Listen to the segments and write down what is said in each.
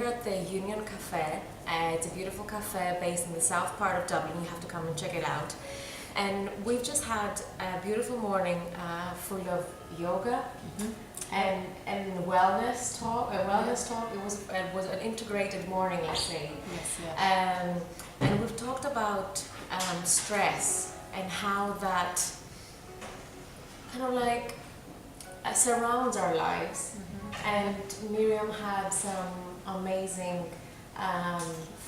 here at the Union Cafe. It's a beautiful cafe based in the south part of Dublin. You have to come and check it out. And we've just had a beautiful morning full of yoga and wellness talk. It was an integrated morning, let's say. Yes, yeah. And we've talked about stress and how that kind of like surrounds our lives. And Miriam had some amazing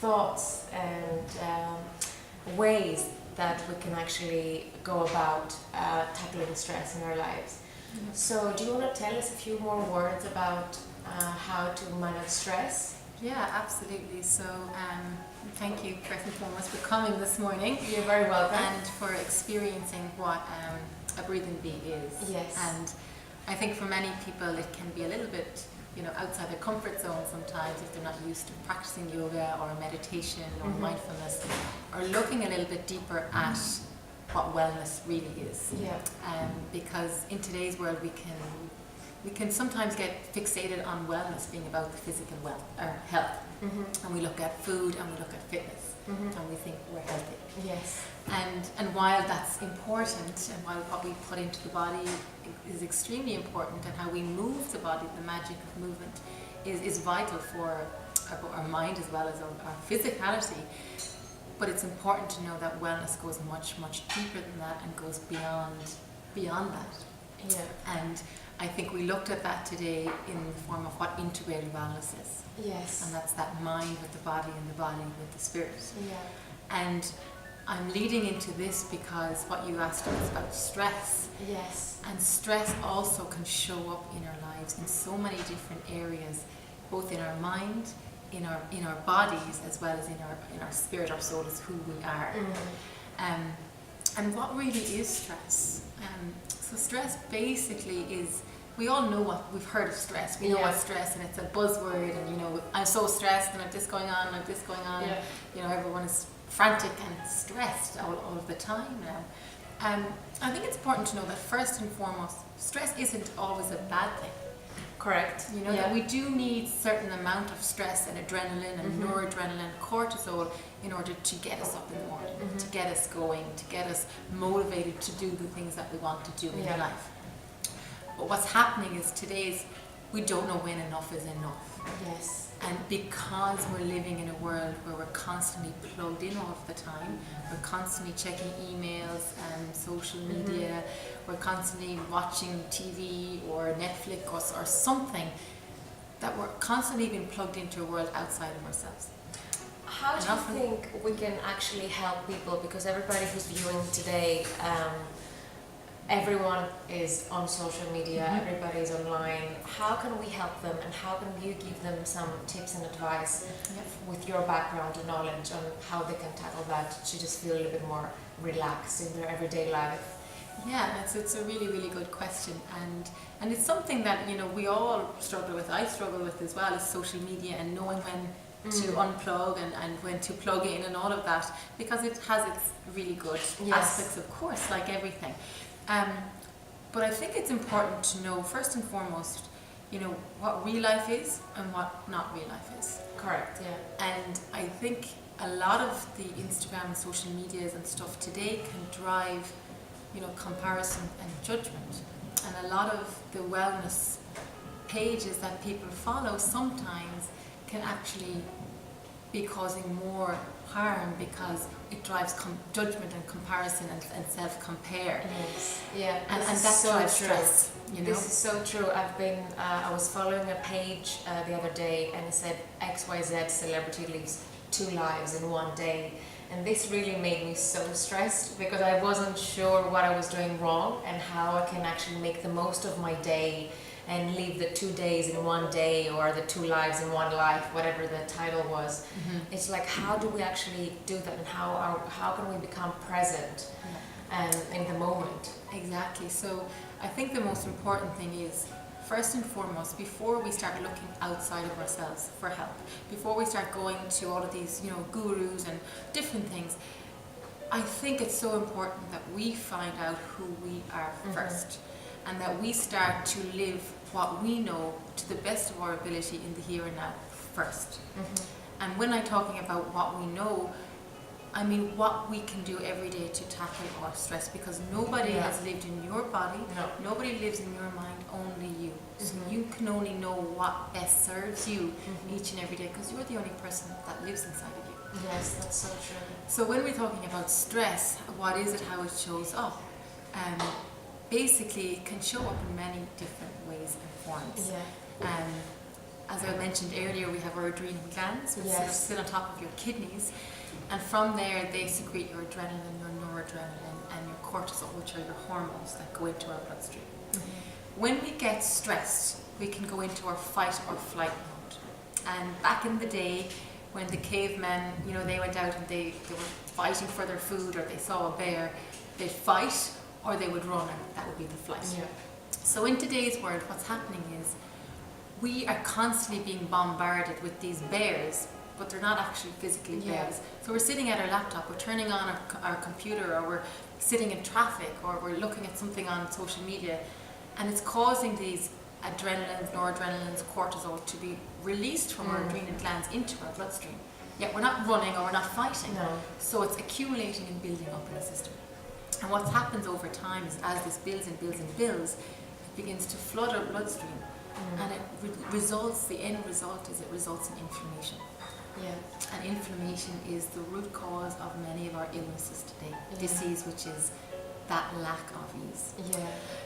thoughts and ways that we can actually go about tackling stress in our lives. So do you want to tell us a few more words about how to manage stress? Yeah, absolutely. So thank you first and foremost for coming this morning. You're very welcome. And for experiencing what a breathing bee is. Yes. And I think for many people it can be a little bit, outside their comfort zone sometimes if they're not used to practicing yoga or meditation or mindfulness, or looking a little bit deeper at what wellness really is. Yeah. Because in today's world we can sometimes get fixated on wellness being about the physical health. And we look at food and we look at fitness and we think we're healthy. Yes. And while that's important, and while what we put into the body is extremely important, and how we move the body, the magic of movement is vital for our mind as well as our physicality. But it's important to know that wellness goes much, much deeper than that and goes beyond that. Yeah. And I think we looked at that today in the form of what integrated wellness is. Yes. And that's that mind with the body and the body with the spirit. Yeah. And I'm leading into this because what you asked was about stress. Yes. And stress also can show up in our lives in so many different areas, both in our mind, in our bodies, as well as in our spirit. Our soul is who we are. And what really is stress? So stress basically is, we all know what we've heard of stress. We know what stress, and it's a buzzword. And I'm so stressed, and I have this going on, and I have this going on. Yeah. And, everyone is frantic and stressed all of the time now. I think it's important to know that first and foremost, stress isn't always a bad thing. Correct. That we do need certain amount of stress and adrenaline and noradrenaline, cortisol, in order to get us up in the morning, to get us going, to get us motivated to do the things that we want to do in life. But what's happening is we don't know when enough is enough. Yes. And because we're living in a world where we're constantly plugged in all of the time, we're constantly checking emails and social media, we're constantly watching TV or Netflix or something, that we're constantly being plugged into a world outside of ourselves. How do you think we can actually help people? Because everybody who's viewing today, everyone is on social media, everybody's online. How can we help them, and how can you give them some tips and advice with your background and knowledge on how they can tackle that to just feel a little bit more relaxed in their everyday life? Yeah, it's a really, really good question, and it's something that we all struggle with. I struggle with as well, is social media and knowing when to unplug and when to plug in and all of that, because it has its really good aspects, of course, like everything. But I think it's important to know first and foremost, what real life is and what not real life is. Correct. Yeah. And I think a lot of the Instagram and social medias and stuff today can drive comparison and judgment, and a lot of the wellness pages that people follow sometimes can actually be causing more harm, because it drives judgment and comparison and self-compare. Yes. Yeah. And that so drives true. stress. This is so true. I was following a page the other day, and it said XYZ celebrity lives 2 lives in one day. And this really made me so stressed, because I wasn't sure what I was doing wrong and how I can actually make the most of my day and live the 2 days in one day, or the 2 lives in one life, whatever the title was. It's like, how do we actually do that, and how can we become present in the moment? Exactly. So I think the most important thing is, first and foremost, before we start looking outside of ourselves for help, before we start going to all of these, gurus and different things, I think it's so important that we find out who we are first, and that we start to live what we know to the best of our ability in the here and now first. And when I'm talking about what we know, I mean what we can do every day to tackle our stress, because nobody has lived in your body, nobody lives in your mind, only you. So you can only know what best serves you each and every day, because you're the only person that lives inside of you. Yes, that's so true. So when we're talking about stress, what is it, how it shows up? Basically, it can show up in many different ways and forms. As I mentioned earlier, we have our adrenal glands, which sit on top of your kidneys. And from there, they secrete your adrenaline, your noradrenaline, and your cortisol, which are your hormones that go into our bloodstream. When we get stressed, we can go into our fight or flight mode. And back in the day, when the cavemen, you know, they went out and they were fighting for their food, or they saw a bear, they'd fight or they would run, and that would be the flight. So in today's world, what's happening is we are constantly being bombarded with these bears, but they're not actually physically bears. So we're sitting at our laptop, we're turning on our computer, or we're sitting in traffic, or we're looking at something on social media, and it's causing these adrenalines, noradrenalines, cortisol to be released from our adrenal glands into our bloodstream. Yet we're not running or we're not fighting. So it's accumulating and building up in the system. And what happens over time is, as this builds and builds and builds, it begins to flood our bloodstream. And it results, the end result is it results in inflammation. And inflammation is the root cause of many of our illnesses today. Disease, which is that lack of ease.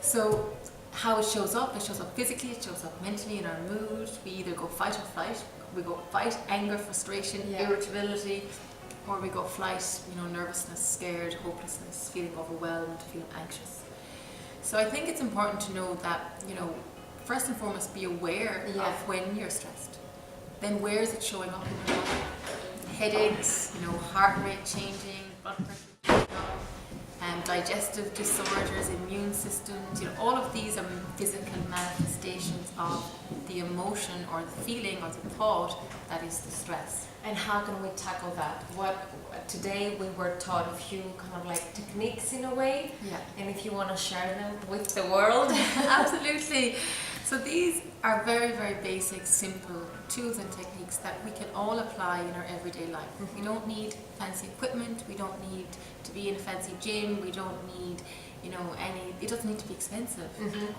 So how it shows up physically, it shows up mentally in our mood. We either go fight or flight. We go fight, anger, frustration, irritability, or we go flight, you know, nervousness, scared, hopelessness, feeling overwhelmed, feeling anxious. So I think it's important to know that, you know, first and foremost, be aware of when you're stressed. Then where is it showing up in your body? Headaches, you know, heart rate changing, blood pressure, digestive disorders, immune systems, you know, all of these are physical manifestations of the emotion or the feeling or the thought that is the stress. And how can we tackle that? Today we were taught a few kind of like techniques in a way, and if you want to share them with the world. Absolutely. So these are very, very basic, simple tools and techniques that we can all apply in our everyday life. We don't need fancy equipment, we don't need to be in a fancy gym, we don't need, you know, it doesn't need to be expensive.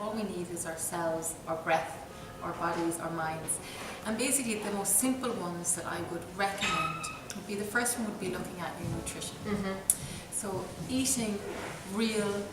All we need is ourselves, our breath, our bodies, our minds. And basically the most simple ones that I would recommend would be, the first one would be looking at your nutrition. So eating real,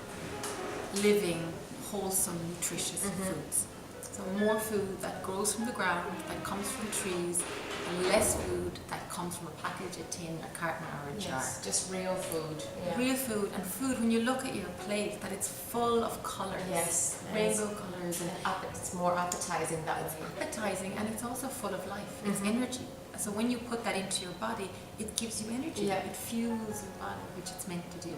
living, wholesome, nutritious foods. So more food that grows from the ground, that comes from trees, and less food that comes from a package, a tin, a carton, or a jar. Just real food. Real food, and food, when you look at your plate, that it's full of colours. Rainbow colours. And it's more appetizing that way. Appetizing, and it's also full of life. It's energy. So when you put that into your body, it gives you energy. It fuels your body, which it's meant to do.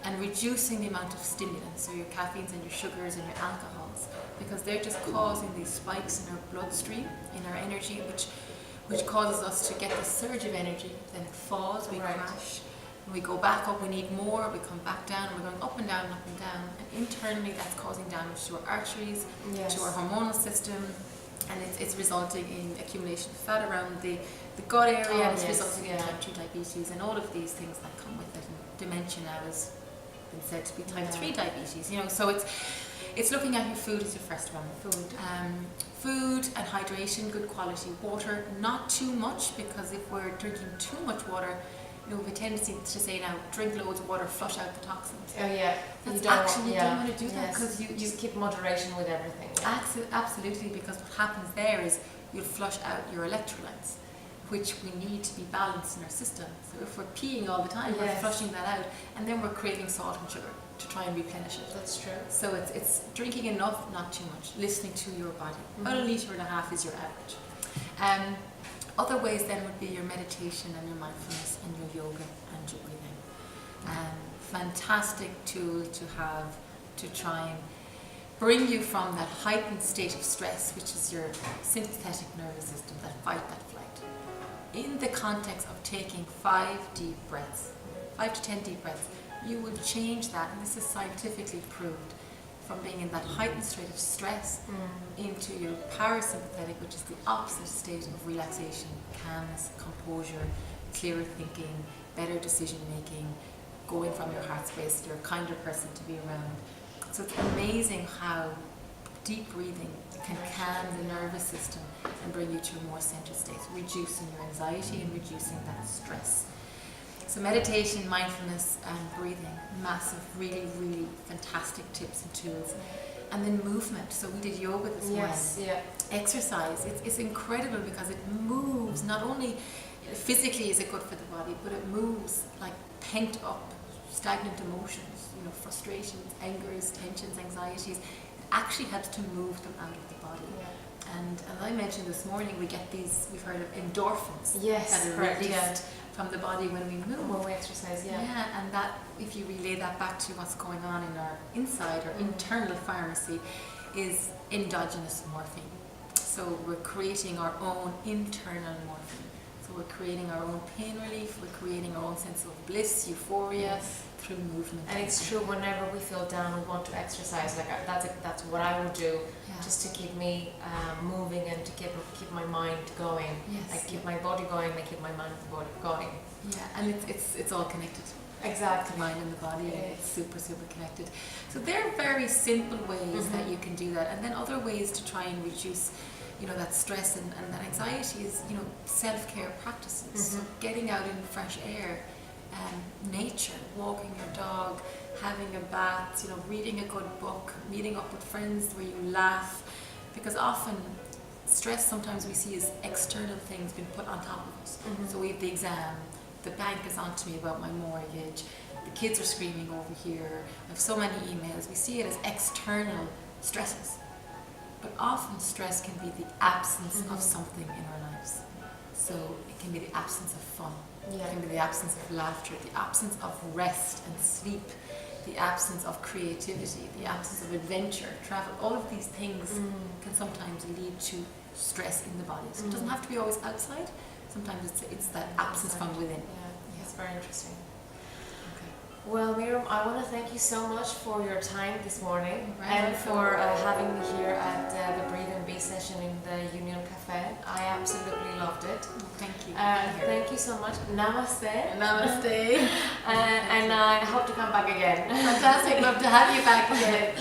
And reducing the amount of stimulants, so your caffeines and your sugars and your alcohols, because they're just causing these spikes in our bloodstream, in our energy, which causes us to get this surge of energy. Then it falls, we crash, and we go back up, we need more, we come back down, and we're going up and down and up and down. And internally that's causing damage to our arteries, to our hormonal system, and it's resulting in accumulation of fat around the gut area, and it's resulting in type 2 diabetes and all of these things that come with it. And dementia now has been said to be type 3 diabetes, you know, so it's looking at your food as your first one. Food and hydration, good quality water, not too much, because if we're drinking too much water, you know, we have a tendency to say now, drink loads of water, flush out the toxins. You don't want to do that, because you just keep moderation with everything. Absolutely, because what happens there is you'll flush out your electrolytes, which we need to be balanced in our system. So if we're peeing all the time, we're flushing that out, and then we're craving salt and sugar to try and replenish it. That's true. So it's drinking enough, not too much, listening to your body. About 1.5 liters is your average. Other ways then would be your meditation and your mindfulness and your yoga and your breathing. Fantastic tool to have to try and bring you from that heightened state of stress, which is your sympathetic nervous system, that fight, that flight, in the context of taking 5 deep breaths, 5 to 10 deep breaths. You will change that, and this is scientifically proved. from being in that heightened state of stress into your parasympathetic, which is the opposite state of relaxation, calmness, composure, clearer thinking, better decision making, going from your heart space. You're a kinder person to be around. So it's amazing how deep breathing can calm the nervous system and bring you to a more centered state, reducing your anxiety and reducing that stress. So meditation, mindfulness and breathing, massive, really, really fantastic tips and tools. And then movement. So we did yoga this morning. Yes, yeah. Exercise. It's incredible because it moves. Not only physically is it good for the body, but it moves like pent up, stagnant emotions, frustrations, angers, tensions, anxieties. It actually helps to move them out of the body. Yeah. And as I mentioned this morning, we get these, we've heard of endorphins Yes, that are correct, released from the body when we move. When we exercise, yeah. Yeah, and that, if you relay that back to what's going on in our inside or internal pharmacy, is endogenous morphine. So we're creating our own internal morphine. So we're creating our own pain relief, we're creating our own sense of bliss, euphoria through movement. And it's true, whenever we feel down, we want to exercise. Like that's what I would do, just to keep me moving and to keep my mind going. Yes. I keep my body going, I keep my mind and body going. Yeah, and it's all connected. Exactly. The mind and the body, it's super, super connected. So there are very simple ways that you can do that. And then other ways to try and reduce that stress and that anxiety is, self-care practices. So getting out in fresh air, nature, walking your dog, having a bath, reading a good book, meeting up with friends where you laugh. Because often stress sometimes we see as external things being put on top of us. So we have the exam, the bank is on to me about my mortgage, the kids are screaming over here, I have so many emails. We see it as external stresses. But often stress can be the absence of something in our lives. So it can be the absence of fun, it can be the absence of laughter, the absence of rest and sleep, the absence of creativity, the absence of adventure, travel. All of these things can sometimes lead to stress in the body. So it doesn't have to be always outside. Sometimes it's that absence from within. Yeah, it's very interesting. Well, Miriam, I want to thank you so much for your time this morning and for having me here at the Breathe and Be session in the Union Cafe. I absolutely loved it. Thank you. Thank you so much. Namaste. Namaste. And I hope to come back again. Fantastic. Love to have you back again.